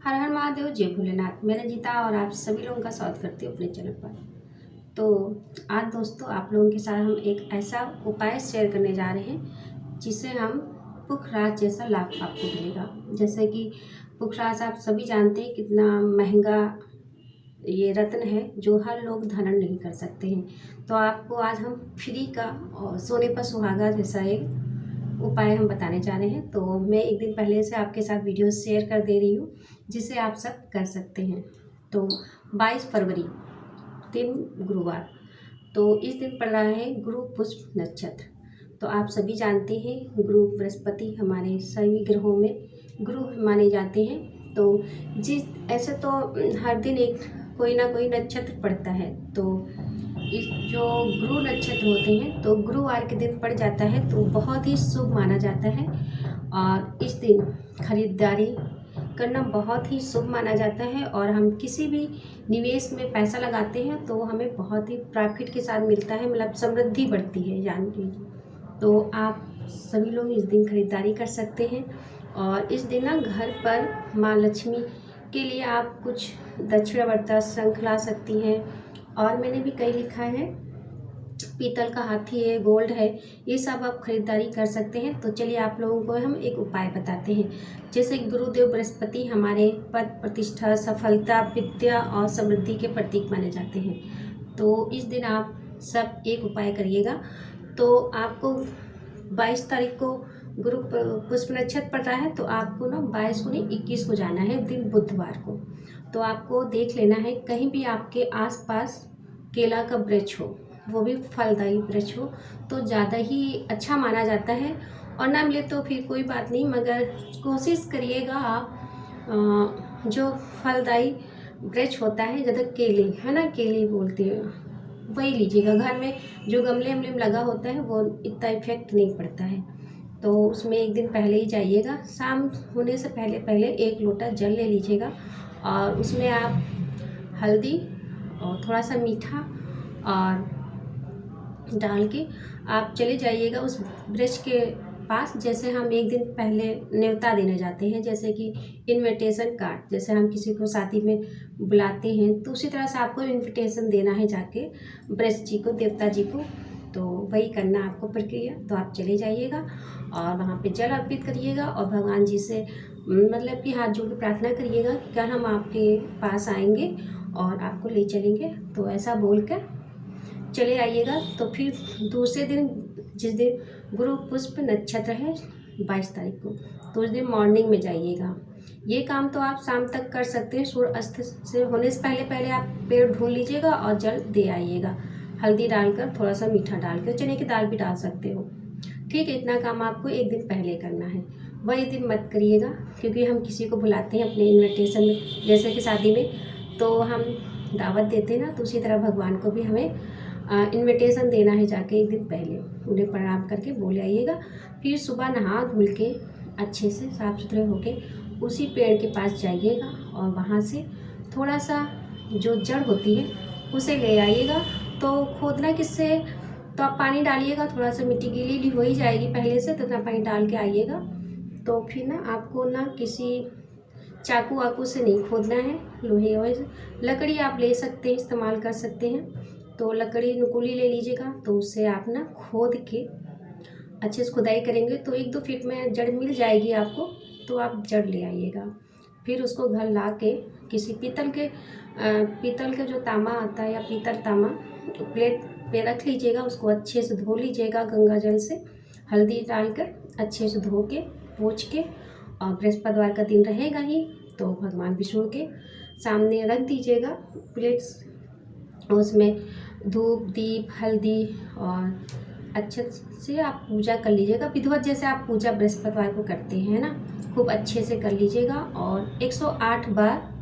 हर हर महादेव, जय भोलेनाथ। मैं रंजीता और आप सभी लोगों का स्वागत करती हूँ अपने चैनल पर। तो आज दोस्तों आप लोगों के साथ हम एक ऐसा उपाय शेयर करने जा रहे हैं जिससे हम पुखराज जैसा लाभ आपको मिलेगा। जैसे कि पुखराज आप सभी जानते हैं कितना महंगा ये रत्न है जो हर लोग धारण नहीं कर सकते हैं। तो आपको आज हम फ्री का और सोने पर सुहागा जैसा एक उपाय हम बताने जा रहे हैं। तो मैं एक दिन पहले से आपके साथ वीडियो शेयर कर दे रही हूँ जिसे आप सब कर सकते हैं। तो 22 फरवरी दिन गुरुवार, तो इस दिन पड़ रहा है गुरु पुष्प नक्षत्र। तो आप सभी जानते हैं गुरु बृहस्पति हमारे सभी ग्रहों में गुरु माने जाते हैं। तो जिस ऐसे तो हर दिन एक कोई ना कोई नक्षत्र पड़ता है। तो इस जो गुरु नक्षत्र होते हैं तो गुरुवार के दिन पड़ जाता है तो बहुत ही शुभ माना जाता है। और इस दिन खरीदारी करना बहुत ही शुभ माना जाता है और हम किसी भी निवेश में पैसा लगाते हैं तो हमें बहुत ही प्रॉफिट के साथ मिलता है, मतलब समृद्धि बढ़ती है जान लीजिए। तो आप सभी लोग इस दिन खरीदारी कर सकते हैं। और इस दिन ना घर पर माँ लक्ष्मी के लिए आप कुछ दक्षिणावर्त शंख ला सकती हैं। और मैंने भी कई लिखा है, पीतल का हाथी है, गोल्ड है, ये सब आप खरीदारी कर सकते हैं। तो चलिए आप लोगों को हम एक उपाय बताते हैं। जैसे गुरुदेव बृहस्पति हमारे पद प्रतिष्ठा, सफलता, विद्या और समृद्धि के प्रतीक माने जाते हैं। तो इस दिन आप सब एक उपाय करिएगा। तो आपको 22 तारीख को गुरु पुष्प नक्षत्र पड़ रहा है तो आपको ना 22 को नहीं 21 को जाना है, दिन बुधवार को। तो आपको देख लेना है कहीं भी आपके आसपास केला का वृक्ष हो, वो भी फलदायी वृक्ष हो तो ज़्यादा ही अच्छा माना जाता है। और ना मिले तो फिर कोई बात नहीं, मगर कोशिश करिएगा आप जो फलदायी वृक्ष होता है, ज़्यादा केले है ना, केले बोलते हैं, वही लीजिएगा। घर में जो गमले वमले में लगा होता है वो इतना इफेक्ट नहीं पड़ता है। तो उसमें एक दिन पहले ही जाइएगा, शाम होने से पहले पहले 1 लोटा जल ले लीजिएगा और उसमें आप हल्दी और थोड़ा सा मीठा और डाल के आप चले जाइएगा उस वृक्ष के पास। जैसे हम एक दिन पहले न्योता देने जाते हैं, जैसे कि इनविटेशन कार्ड, जैसे हम किसी को शादी में बुलाते हैं तो उसी तरह से आपको इनविटेशन देना है जाके वृक्ष जी को, देवता जी को। तो वही करना आपको प्रक्रिया। तो आप चले जाइएगा और वहाँ पे जल अर्पित करिएगा और भगवान जी से मतलब कि हाथ जोड़ के प्रार्थना करिएगा कि कल हम आपके पास आएंगे और आपको ले चलेंगे। तो ऐसा बोलकर चले आइएगा। तो फिर दूसरे दिन जिस दिन गुरु पुष्प नक्षत्र है 22 तारीख को, तो उस दिन मॉर्निंग में जाइएगा। ये काम तो आप शाम तक कर सकते हैं, सूर्य अस्त से होने से पहले पहले आप पेड़ ढूंढ लीजिएगा और जल दे आइएगा, हल्दी डालकर, थोड़ा सा मीठा डाल के, चने की दाल भी डाल सकते हो। ठीक है, इतना काम आपको एक दिन पहले करना है। वही दिन मत करिएगा क्योंकि हम किसी को बुलाते हैं अपने इन्विटेशन में, जैसे कि शादी में तो हम दावत देते हैं ना, तो उसी तरह भगवान को भी हमें इनविटेशन देना है जाके एक दिन पहले। उन्हें प्रणाम करके बोले आइएगा। फिर सुबह नहा धुल के अच्छे से साफ़ सुथरे होके उसी पेड़ के पास जाइएगा और वहाँ से थोड़ा सा जो जड़ होती है उसे ले आइएगा। तो खोदना किससे, तो आप पानी डालिएगा, थोड़ा सा मिट्टी गीली हो ही जाएगी पहले से, तो इतना पानी डाल के आइएगा। तो फिर ना आपको ना किसी चाकू वाकू से नहीं खोदना है, लोहे वोहे से, लकड़ी आप ले सकते हैं, इस्तेमाल कर सकते हैं। तो लकड़ी नुकीली ले लीजिएगा, तो उससे आप ना खोद के अच्छे से खुदाई करेंगे तो 1-2 फीट में जड़ मिल जाएगी आपको। तो आप जड़ ले आइएगा। फिर उसको घर ला के किसी पीतल के जो तामा आता है या पीतल तामा, प्लेट पे रख लीजिएगा, उसको अच्छे से धो लीजिएगा गंगा जल से, हल्दी डालकर अच्छे से धो के पोंछ के। और बृहस्पतिवार का दिन रहेगा ही तो भगवान विष्णु के सामने रख दीजिएगा प्लेट्स, उसमें धूप दीप हल्दी और अच्छे से आप पूजा कर लीजिएगा, विधिवत जैसे आप पूजा बृहस्पतिवार को करते हैं ना, खूब अच्छे से कर लीजिएगा। और 108 बार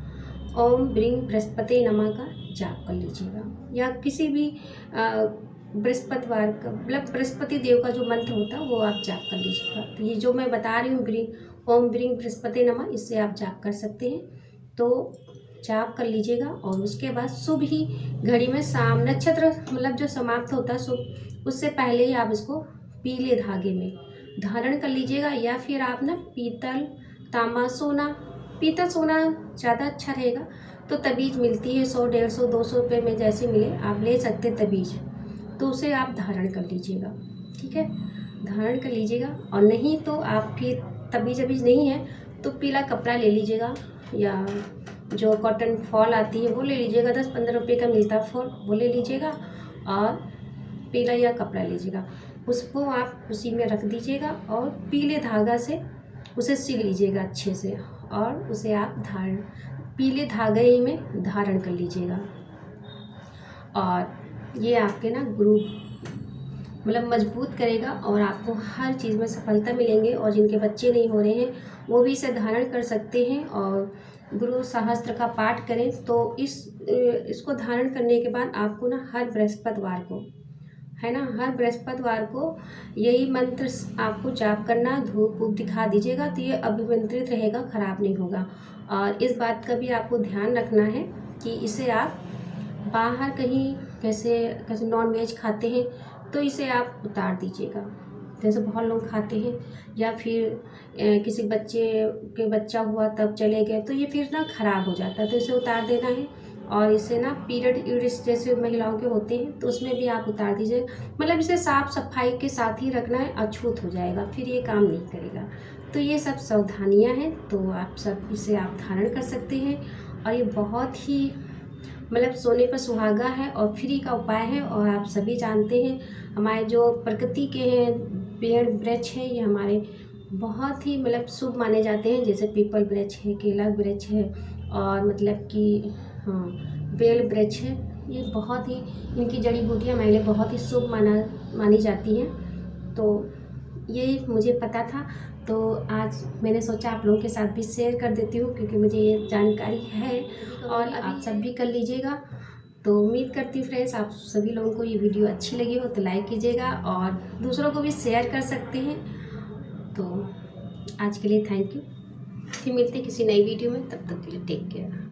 ओम ब्रीं बृहस्पति नमः का जाप कर लीजिएगा, या किसी भी बृहस्पतिवार का मतलब बृहस्पति देव का जो मंत्र होता है वो आप जाप कर लीजिएगा। तो ये जो मैं बता रही हूँ ओम ब्रीं बृहस्पति नमः, इससे आप जाप कर सकते हैं। तो जाप कर लीजिएगा और उसके बाद शुभ ही घड़ी में शाम नक्षत्र मतलब जो समाप्त होता है शुभ, उससे पहले ही आप इसको पीले धागे में धारण कर लीजिएगा। या फिर आप ना पीतल तांबा सोना पीतल सोना ज़्यादा अच्छा रहेगा। तो तबीज़ मिलती है 100, 150, 200 रुपये में, जैसे मिले आप ले सकते तबीज़, तो उसे आप धारण कर लीजिएगा। ठीक है, धारण कर लीजिएगा। और नहीं तो आप फिर तबीज़ अबीज़ नहीं है तो पीला कपड़ा ले लीजिएगा, या जो कॉटन फॉल आती है वो ले लीजिएगा, 10-15 रुपये का मिलता है फॉल, वो ले लीजिएगा। और पीला या कपड़ा लीजिएगा, उसको आप उसी में रख दीजिएगा और पीले धागा से उसे सिल लीजिएगा अच्छे से, और उसे आप पीले धागे ही में धारण कर लीजिएगा। और ये आपके ना गुरु मतलब मजबूत करेगा, और आपको हर चीज़ में सफलता मिलेंगे। और जिनके बच्चे नहीं हो रहे हैं वो भी इसे धारण कर सकते हैं, और गुरु सहस्त्र का पाठ करें। तो इसको धारण करने के बाद आपको ना हर बृहस्पतिवार को, है ना, हर बृहस्पतिवार को यही मंत्र आपको जाप करना, धूप वूप दिखा दीजिएगा, तो ये अभिमंत्रित रहेगा, ख़राब नहीं होगा। और इस बात का भी आपको ध्यान रखना है कि इसे आप बाहर कहीं कैसे नॉन वेज खाते हैं तो इसे आप उतार दीजिएगा, जैसे बहुत लोग खाते हैं, या फिर किसी बच्चे के बच्चा हुआ तब चले गए तो ये फिर ना ख़राब हो जाता है, तो इसे उतार देना है। और इसे ना पीरियड यूरिस जैसे महिलाओं के होते हैं तो उसमें भी आप उतार दीजिए, मतलब इसे साफ़ सफाई के साथ ही रखना है, अछूत हो जाएगा फिर ये काम नहीं करेगा। तो ये सब सावधानियाँ हैं, तो आप सब इसे आप धारण कर सकते हैं। और ये बहुत ही मतलब सोने पर सुहागा है और फ्री का उपाय है। और आप सभी जानते हैं हमारे जो प्रकृति के हैं पेड़ वृक्ष हैं, ये हमारे बहुत ही मतलब शुभ माने जाते हैं, जैसे पीपल वृक्ष है, केला वृक्ष है, और मतलब कि हाँ बेल वृक्ष है, ये बहुत ही इनकी जड़ी बूटियाँ हमारे लिए बहुत ही शुभ मानी जाती हैं। तो ये मुझे पता था, तो आज मैंने सोचा आप लोगों के साथ भी शेयर कर देती हूँ, क्योंकि मुझे ये जानकारी है और आप सब भी कर लीजिएगा। तो उम्मीद करती हूँ फ्रेंड्स आप सभी लोगों को ये वीडियो अच्छी लगी हो तो लाइक कीजिएगा, और दूसरों को भी शेयर कर सकते हैं। तो आज के लिए थैंक यू, फिर मिलते हैं किसी नई वीडियो में, तब तक के लिए टेक केयर।